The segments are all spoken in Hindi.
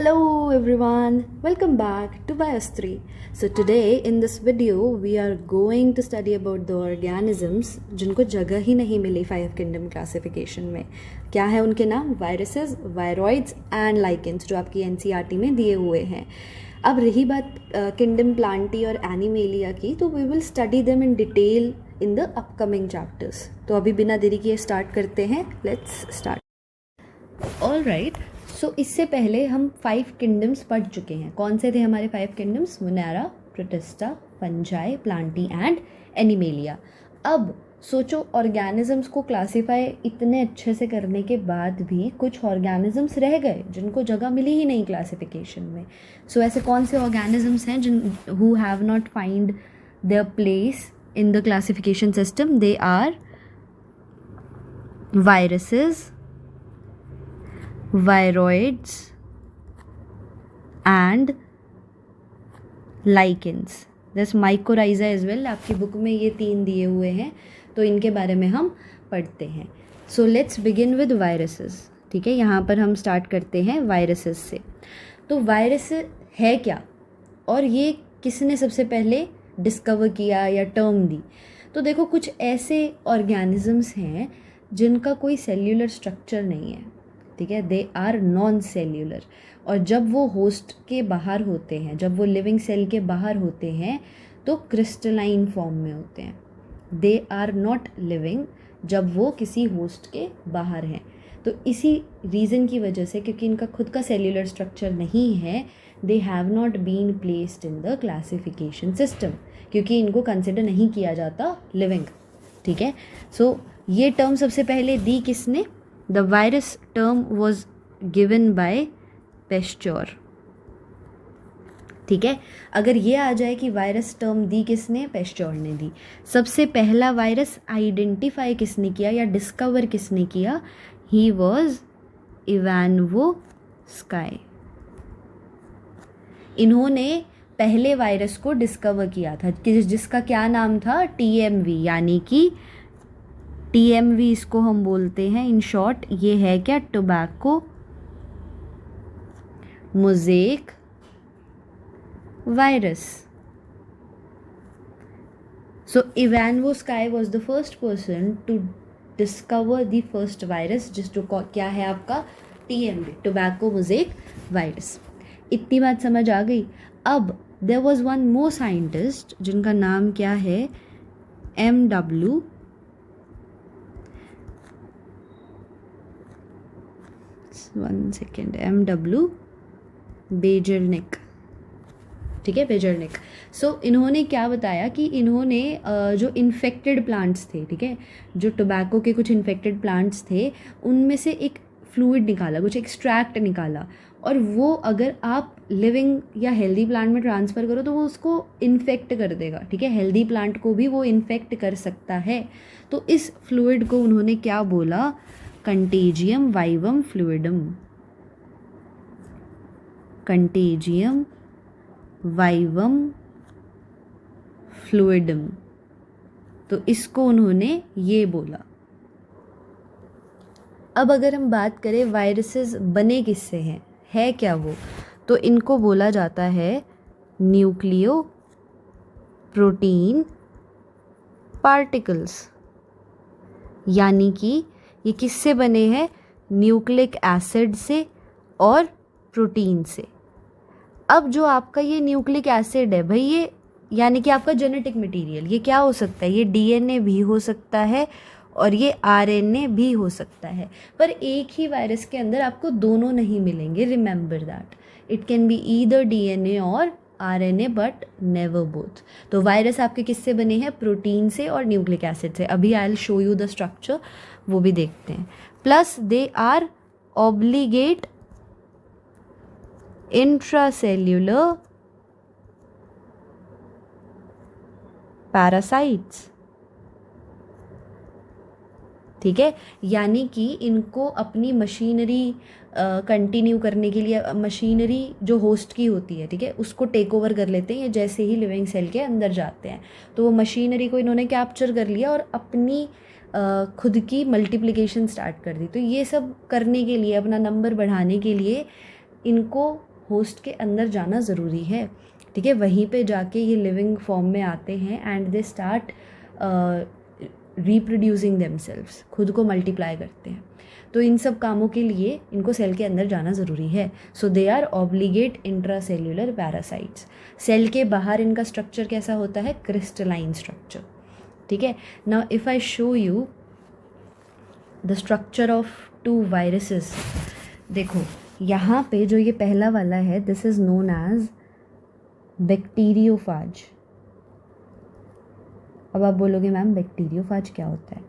Hello everyone, welcome back to Biostry. So today in this video we are going to study about the organisms जिनको जगह ही नहीं मिली 5 kingdom classification में. क्या है उनके नाम? वायरसेस, वायरॉइड्स एंड लाइकेंस जो आपकी NCERT में दिए हुए हैं. अब रही बात किंगडम प्लांटी और एनिमेलिया की, तो we will study them in detail in the upcoming chapters. तो अभी बिना देरी किए स्टार्ट करते हैं. Let's start. ऑलराइट, सो इससे पहले हम 5 किंगडम्स पढ़ चुके हैं. कौन से थे हमारे 5 kingdoms? Monera, protista, fungi, Plantae and animalia. अब सोचो, ऑर्गेनिजम्स को क्लासीफाई इतने अच्छे से करने के बाद भी कुछ ऑर्गेनिजम्स रह गए जिनको जगह मिली ही नहीं क्लासिफिकेशन में. सो ऐसे कौन से ऑर्गेनिजम्स हैं जिन who have not find their place in the classification system? They are viruses, viroids and lichens. There's mycorrhiza as well. आपकी बुक में ये 3 दिए हुए हैं, तो इनके बारे में हम पढ़ते हैं. So let's begin with viruses. ठीक है, यहाँ पर हम स्टार्ट करते हैं वायरसेस से. तो वायरस है क्या और ये किसने सबसे पहले डिस्कवर किया या टर्म दी? तो देखो, कुछ ऐसे ऑर्गेनिजम्स हैं जिनका कोई सेल्यूलर स्ट्रक्चर नहीं है. ठीक है, दे आर नॉन सेल्यूलर. और जब वो होस्ट के बाहर होते हैं, जब वो लिविंग सेल के बाहर होते हैं, तो क्रिस्टलाइन फॉर्म में होते हैं. दे आर नॉट लिविंग जब वो किसी होस्ट के बाहर हैं. तो इसी रीज़न की वजह से, क्योंकि इनका खुद का सेल्यूलर स्ट्रक्चर नहीं है, they have not been placed in the classification system, क्योंकि इनको कंसिडर नहीं किया जाता लिविंग. ठीक है, सो ये टर्म सबसे पहले दी किसने? The virus term was given by Pasteur. ठीक है, अगर ये आ जाए कि वायरस टर्म दी किसने? पेस्च्योर ने दी. सबसे पहला वायरस आइडेंटिफाई किसने किया या डिस्कवर किसने किया? He was Ivanovsky. इन्होंने पहले वायरस को डिस्कवर किया था जिसका क्या नाम था? TMV. यानी कि TMV इसको हम बोलते हैं इन शॉर्ट. ये है क्या? Tobacco mosaic virus. So Ivanovsky was the first person to discover the first virus, जिसको क्या है आपका? TMV, tobacco mosaic virus. इतनी बात समझ आ गई. अब there was one more scientist जिनका नाम क्या है? MW MW बेजरनिक. ठीक है, बेजरनिक. सो इन्होंने क्या बताया कि इन्होंने जो इन्फेक्टेड प्लांट्स थे, ठीक है, जो टोबैको के कुछ इन्फेक्टेड प्लांट्स थे, उनमें से एक फ्लूइड निकाला, कुछ एक्सट्रैक्ट निकाला, और वो अगर आप लिविंग या हेल्दी प्लांट में ट्रांसफ़र करो तो वो उसको इन्फेक्ट कर देगा. ठीक है, हेल्दी प्लांट को भी वो इन्फेक्ट कर सकता है. तो इस फ्लूइड को उन्होंने क्या बोला? Contagium vivum fluidum. Contagium vivum fluidum. तो इसको उन्होंने ये बोला. अब अगर हम बात करें वायरसेस बने किससे हैं, है क्या वो? तो इनको बोला जाता है न्यूक्लियो प्रोटीन पार्टिकल्स. यानी कि ये किससे बने हैं? न्यूक्लिक एसिड से और प्रोटीन से. अब जो आपका ये न्यूक्लिक एसिड है भाई, ये यानी कि आपका जेनेटिक मटेरियल, ये क्या हो सकता है? ये DNA भी हो सकता है और ये RNA भी हो सकता है. पर एक ही वायरस के अंदर आपको दोनों नहीं मिलेंगे. Remember that it can be either DNA और RNA बट नेवर बोथ. तो वायरस आपके किससे बने हैं? प्रोटीन से और न्यूक्लिक एसिड से. अभी I will show you the structure, वो भी देखते हैं. Plus they are obligate intracellular parasites. ठीक है, यानी कि इनको अपनी मशीनरी कंटिन्यू करने के लिए, मशीनरी जो होस्ट की होती है, ठीक है, उसको टेक ओवर कर लेते हैं. ये जैसे ही लिविंग सेल के अंदर जाते हैं तो वो मशीनरी को इन्होंने कैप्चर कर लिया और अपनी खुद की मल्टीप्लिकेशन स्टार्ट कर दी. तो ये सब करने के लिए, अपना नंबर बढ़ाने के लिए इनको होस्ट के अंदर जाना ज़रूरी है, ठीक है। वहीं पे जाके ये लिविंग फॉर्म में आते हैं and they start reproducing themselves, खुद को मल्टीप्लाई करते हैं। तो इन सब कामों के लिए इनको सेल के अंदर जाना ज़रूरी है। So they are obligate intracellular parasites. Cell के बाहर इनका स्ट्रक्चर कैसा होता है? क्रिस्टलाइन स्ट्रक्चर, ठीक है। Now if I show you the structure of 2 viruses, देखो यहाँ पे जो ये पहला वाला है, this is known as bacteriophage. अब आप बोलोगे मैम बैक्टीरियोफाज क्या होता है?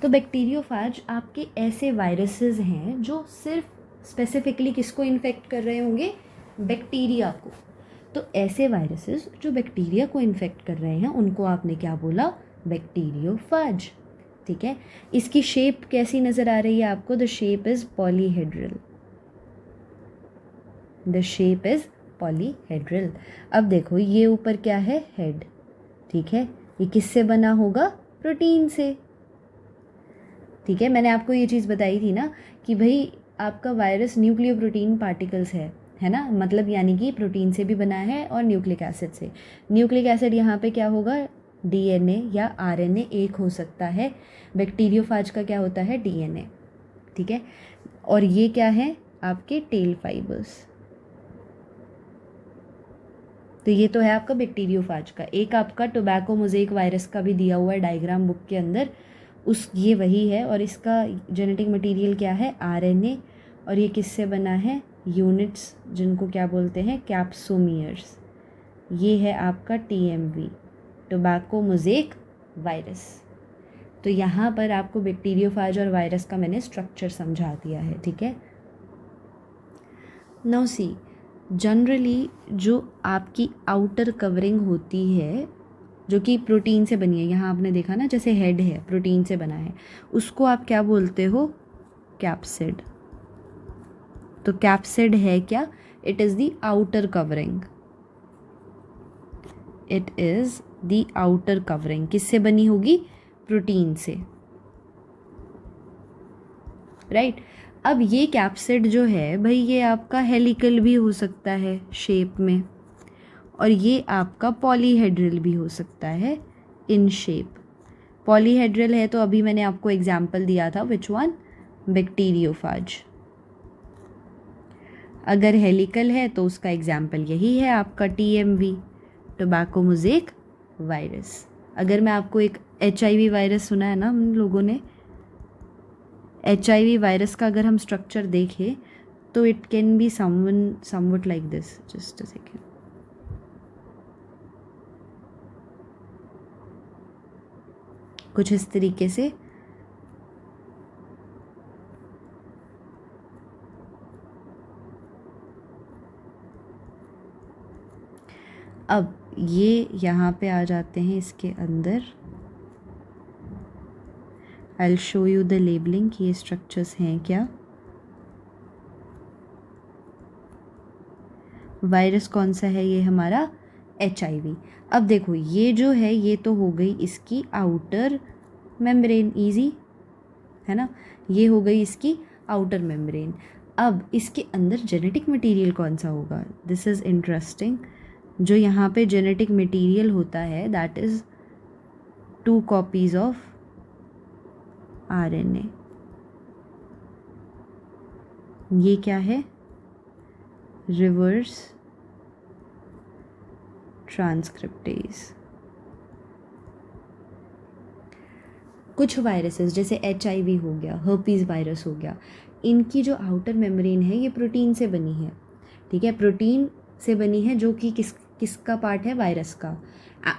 तो बैक्टीरियोफाज आपके ऐसे वायरसेस हैं जो सिर्फ स्पेसिफिकली किसको इन्फेक्ट कर रहे होंगे? बैक्टीरिया को। तो ऐसे वायरसेस जो बैक्टीरिया को इन्फेक्ट कर रहे हैं उनको आपने क्या बोला? बैक्टीरियोफाज, ठीक है। इसकी शेप कैसी नज़र आ रही है आपको? The shape is polyhedral, the shape is polyhedral. अब देखो ये ऊपर क्या है? हेड, ठीक है। ये किससे बना होगा? प्रोटीन से, ठीक है। मैंने आपको ये चीज़ बताई थी ना कि भाई आपका वायरस न्यूक्लियोप्रोटीन पार्टिकल्स है ना, मतलब यानी कि प्रोटीन से भी बना है और न्यूक्लिक एसिड से। न्यूक्लिक एसिड यहाँ पे क्या होगा? डीएनए या आरएनए एक हो सकता है। बैक्टीरियोफाज का क्या होता है? डीएनए, ठीक है। और ये क्या है? आपके टेल फाइबर्स। तो ये तो है आपका बैक्टीरियोफाज का। एक आपका टोबैको मोज़ेक वायरस का भी दिया हुआ है डायग्राम बुक के अंदर, ये वही है। और इसका जेनेटिक मटेरियल क्या है? आरएनए। और ये किससे बना है? यूनिट्स, जिनको क्या बोलते हैं? कैप्सोमियर्स। ये है आपका टीएमवी, टोबैको मोज़ेक वायरस। तो यहाँ पर आपको बैक्टीरियोफाज और वायरस का मैंने स्ट्रक्चर समझा दिया है, ठीक है। नाउ सी, जनरली जो आपकी आउटर कवरिंग होती है जो कि प्रोटीन से बनी है, यहाँ आपने देखा ना जैसे हेड है प्रोटीन से बना है, उसको आप क्या बोलते हो? कैप्सिड। तो कैप्सिड है क्या? It is the outer covering, it is the outer covering. किससे बनी होगी? प्रोटीन से, राइट। अब ये कैप्सिड जो है भाई ये आपका हेलिकल भी हो सकता है शेप में, और ये आपका पॉलीहेड्रल भी हो सकता है इन शेप। पॉलीहेड्रल है तो अभी मैंने आपको एग्जाम्पल दिया था, विच वन? बैक्टीरियोफाज। अगर हेलिकल है तो उसका एग्जाम्पल यही है आपका टीएमवी, टोबैको मोज़ेक वायरस। अगर मैं आपको एक HIV वायरस सुना है ना हम लोगों ने, HIV वायरस का अगर हम स्ट्रक्चर देखें तो it can be somewhat like this. Just a second. कुछ इस तरीके से। अब ये यहाँ पे आ जाते हैं इसके अंदर। आई शो यू द लेबलिंग कि ये स्ट्रक्चर्स हैं क्या। वायरस कौन सा है? ये हमारा HIV। अब देखो ये जो है ये तो हो गई इसकी आउटर मेम्ब्रेन, इजी है ना, ये हो गई इसकी आउटर मेम्ब्रेन। अब इसके अंदर जेनेटिक मटेरियल कौन सा होगा? This is interesting. जो यहाँ पे जेनेटिक मटेरियल होता है that is 2 copies of RNA। ये क्या है? Reverse transcriptase. कुछ वायरसेस जैसे HIV हो गया, हर्पीज़ वायरस हो गया, इनकी जो आउटर मेम्ब्रेन है ये प्रोटीन से बनी है, ठीक है। प्रोटीन से बनी है जो कि किसका पार्ट है? वायरस का।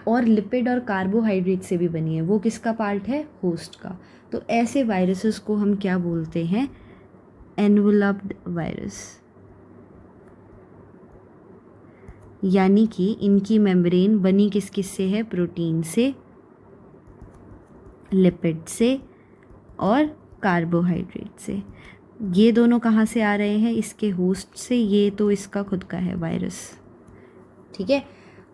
और लिपिड और कार्बोहाइड्रेट से भी बनी है, वो किसका पार्ट है? होस्ट का। तो ऐसे वायरसेस को हम क्या बोलते हैं? Enveloped virus. यानी कि इनकी मेम्ब्रेन बनी किस से है? प्रोटीन से, लिपिड से और कार्बोहाइड्रेट से। ये दोनों कहाँ से आ रहे हैं? इसके होस्ट से। ये तो इसका खुद का है वायरस, ठीक है।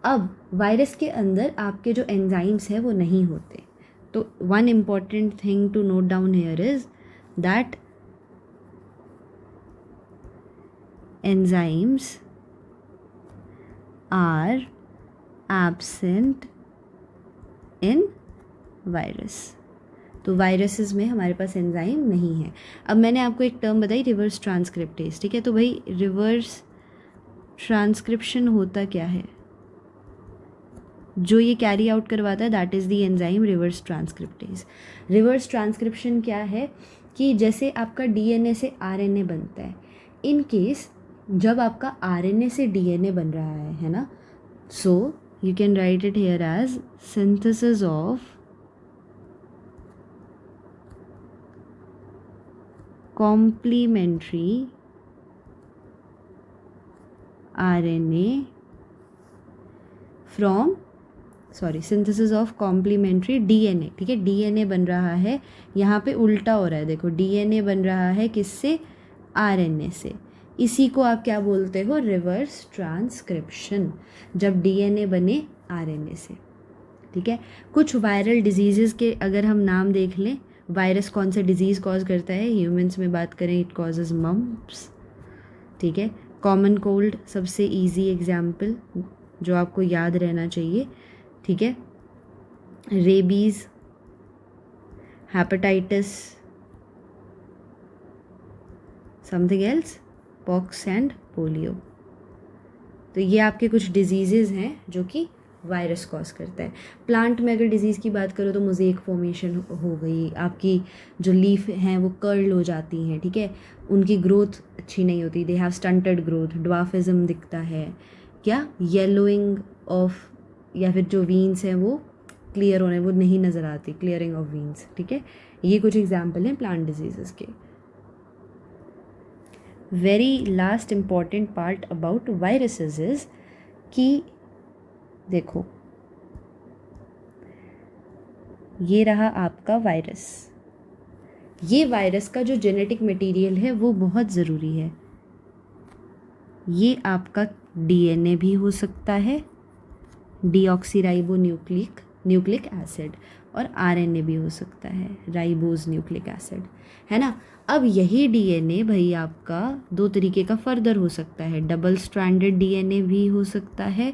अब वायरस के अंदर आपके जो एंजाइम्स हैं वो नहीं होते। तो one important thing to note down here is that enzymes are absent in virus. तो वायरसेस में हमारे पास एंजाइम नहीं है। अब मैंने आपको एक टर्म बताई रिवर्स ट्रांसक्रिप्टेज, ठीक है। तो भाई रिवर्स ट्रांसक्रिप्शन होता क्या है? जो ये कैरी आउट करवाता है that is the enzyme reverse transcriptase. Reverse transcription क्या है कि जैसे आपका डीएनए से आरएनए बनता है, इन केस जब आपका आरएनए से डीएनए बन रहा है ना, so you can write it here as synthesis of complementary RNA from synthesis of complementary DNA, ठीक है। डीएनए बन रहा है, यहाँ पे उल्टा हो रहा है, देखो डीएनए बन रहा है किससे? आरएनए से। इसी को आप क्या बोलते हो? रिवर्स ट्रांसक्रिप्शन, जब डीएनए बने आरएनए से, ठीक है। कुछ वायरल डिजीज़ेस के अगर हम नाम देख लें, वायरस कौन से डिजीज़ कॉज करता है? ह्यूमंस में बात करें, इट कॉजेज मम्प्स, ठीक है। कॉमन कोल्ड सबसे इजी एग्जाम्पल जो आपको याद रहना चाहिए, ठीक है। Rabies, hepatitis, something else, pox and polio. तो ये आपके कुछ डिजीज़ेज़ हैं जो कि वायरस कॉज करता है। प्लांट में अगर डिजीज़ की बात करो तो मोज़ेक फॉर्मेशन हो गई, आपकी जो लीफ हैं वो कर्ल हो जाती हैं, ठीक है। उनकी ग्रोथ अच्छी नहीं होती, they have stunted growth, dwarfism दिखता है, क्या येलोइंग ऑफ, या फिर जो वीन्स हैं वो क्लियर होने वो नहीं नज़र आती, क्लियरिंग ऑफ वीन्स, ठीक है। ये कुछ एग्जाम्पल हैं प्लांट डिजीज़ के। Very last important part about viruses is कि देखो ये रहा आपका वायरस। ये वायरस का जो जेनेटिक मटेरियल है वो बहुत ज़रूरी है। ये आपका डीएनए भी हो सकता है, डीऑक्सीराइबो न्यूक्लिक एसिड, और आरएनए भी हो सकता है, राइबोज न्यूक्लिक एसिड, है ना। अब यही डीएनए भाई आपका दो तरीके का फर्दर हो सकता है, डबल स्ट्रैंडेड डीएनए भी हो सकता है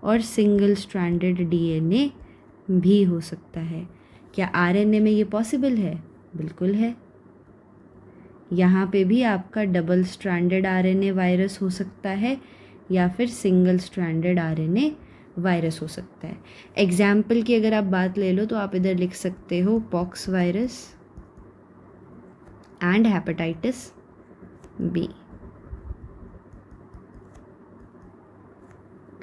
और सिंगल स्ट्रैंडेड डीएनए भी हो सकता है। क्या आरएनए में ये पॉसिबल है? बिल्कुल है। यहाँ पे भी आपका डबल स्ट्रैंडेड आरएनए वायरस हो सकता है या फिर सिंगल स्ट्रैंडेड आरएनए वायरस हो सकता है। एग्जाम्पल की अगर आप बात ले लो तो आप इधर लिख सकते हो pox virus and hepatitis B.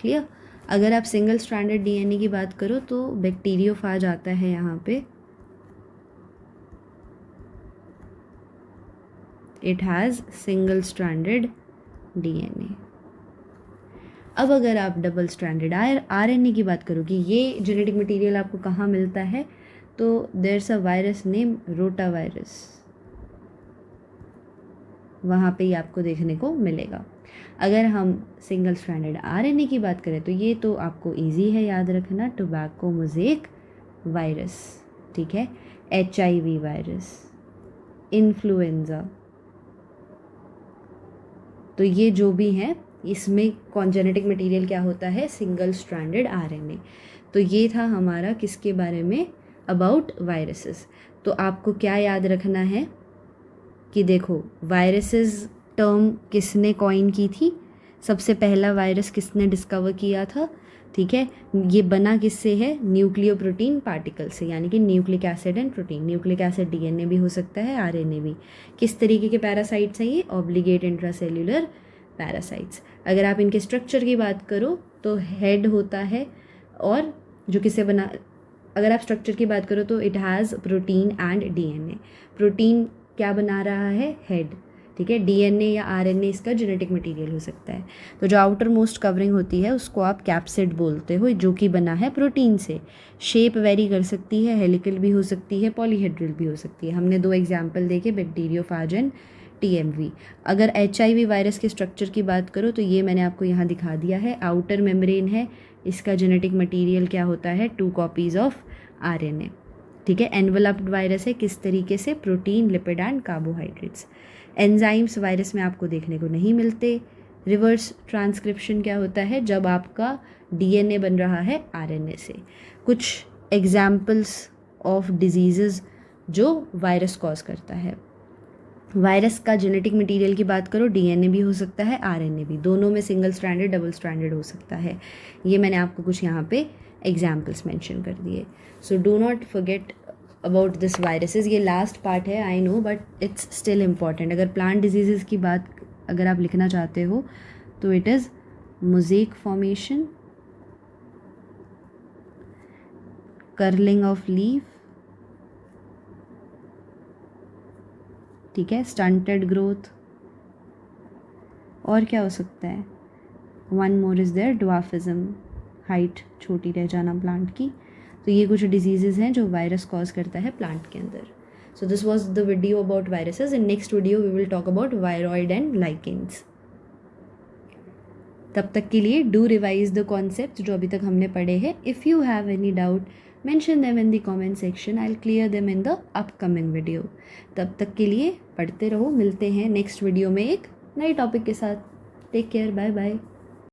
Clear? अगर आप सिंगल स्ट्रैंडेड डीएनए की बात करो तो बैक्टीरियोफाज आता है यहाँ पे, it has single stranded DNA. अब अगर आप डबल स्ट्रैंडेड आरएनए की बात करो कि ये जेनेटिक मटेरियल आपको कहाँ मिलता है, तो there's a virus name rota virus, वहाँ पे ही आपको देखने को मिलेगा। अगर हम सिंगल स्ट्रैंडेड आरएनए की बात करें तो ये तो आपको इजी है याद रखना, टोबैको मोज़ेक वायरस, ठीक है, HIV वायरस, इन्फ्लुएंजा। तो ये जो भी हैं इसमें जेनेटिक मटेरियल क्या होता है? Single stranded RNA. तो ये था हमारा किसके बारे में? About viruses. तो आपको क्या याद रखना है कि देखो वायरसेस टर्म किसने कॉइन की थी? सबसे पहला वायरस किसने डिस्कवर किया था? ठीक है, ये बना किससे है? न्यूक्लियोप्रोटीन पार्टिकल से, यानी कि nucleic acid and protein. Nucleic acid DNA भी हो सकता है, आरएनए भी। किस तरीके के पैरासाइट्स हैं ये? Obligate intracellular parasites. अगर आप इनके स्ट्रक्चर की बात करो तो हेड होता है, और जो किसे बना, अगर आप स्ट्रक्चर की बात करो तो it has protein and DNA. Protein क्या बना रहा है? हेड, ठीक है। डीएनए या आरएनए इसका जेनेटिक मटेरियल हो सकता है। तो जो आउटर मोस्ट कवरिंग होती है उसको आप कैप्सिड बोलते हो, जो कि बना है प्रोटीन से। शेप वेरी कर सकती है, हेलिकल भी हो सकती है, पॉलीहेड्रल भी हो सकती है। हमने 2 एग्जाम्पल देखे, बैक्टीरियोफेज एंड TMV। अगर HIV वायरस के स्ट्रक्चर की बात करो तो ये मैंने आपको यहाँ दिखा दिया है। आउटर मेम्ब्रेन है, इसका जेनेटिक मटेरियल क्या होता है? 2 कॉपीज़ ऑफ RNA, ठीक है। एनवलप्ड वायरस है, किस तरीके से? Protein, lipid and carbohydrates. Enzymes virus में आपको देखने को नहीं मिलते, रिवर्स ट्रांसक्रिप्शन क्या होता है? जब आपका डीएनए बन रहा है आरएनए से। कुछ एग्जाम्पल्स ऑफ डिजीज़ेस जो वायरस कॉज करता है। वायरस का जेनेटिक मटेरियल की बात करो, डीएनए भी हो सकता है, आरएनए भी, दोनों में सिंगल स्ट्रैंडेड डबल स्ट्रैंडेड हो सकता है। ये मैंने आपको कुछ यहाँ पे एग्जाम्पल्स मेंशन कर दिए। So do not forget about this viruses. ये लास्ट पार्ट है I know, but it's still important. अगर प्लांट डिजीज़ की बात अगर आप लिखना चाहते हो तो it is mosaic formation, curling of leaf, ठीक है, स्टंटेड ग्रोथ, और क्या हो सकता है? One more is there, dwarfism, height छोटी रह जाना प्लांट की। तो ये कुछ डिजीज़ेज़ हैं जो वायरस कॉज करता है प्लांट के अंदर। So this was the video about viruses. In next video we will talk about viroid and lichens. तब तक के लिए डू रिवाइज द कॉन्सेप्ट जो अभी तक हमने पढ़े हैं। If you have any doubt mention them in the comment section. I'll clear them in the upcoming video. तब तक के लिए पढ़ते रहो। मिलते हैं नेक्स्ट वीडियो में एक नए टॉपिक के साथ। Take care, bye bye.